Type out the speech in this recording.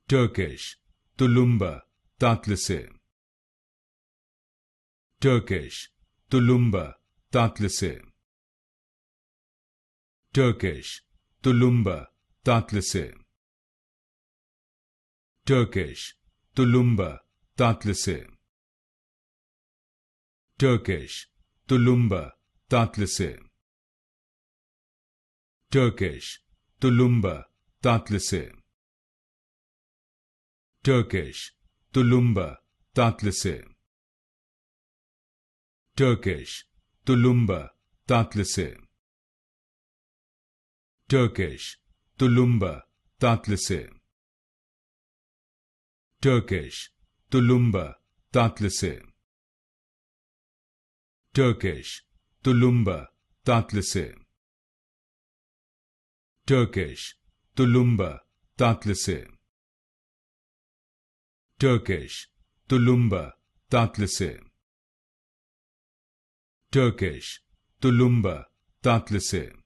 Turkish, Tulumba Tatlısı. Turkish, Tulumba Tatlısı. Turkish, Tulumba Tatlısı. Turkish, Tulumba Tatlısı. Turkish, Tulumba Tatlısı. Turkish, Tulumba Tatlısı. Turkish, Tulumba Tatlısı. Turkish, Tulumba Tatlısı. Turkish, Tulumba Tatlısı. Turkish, Tulumba Tatlısı. Turkish, Tulumba Tatlısı. Turkish, Tulumba Tatlısı. Turkish, Tulumba Tatlısı. Turkish, Tulumba Tatlısı.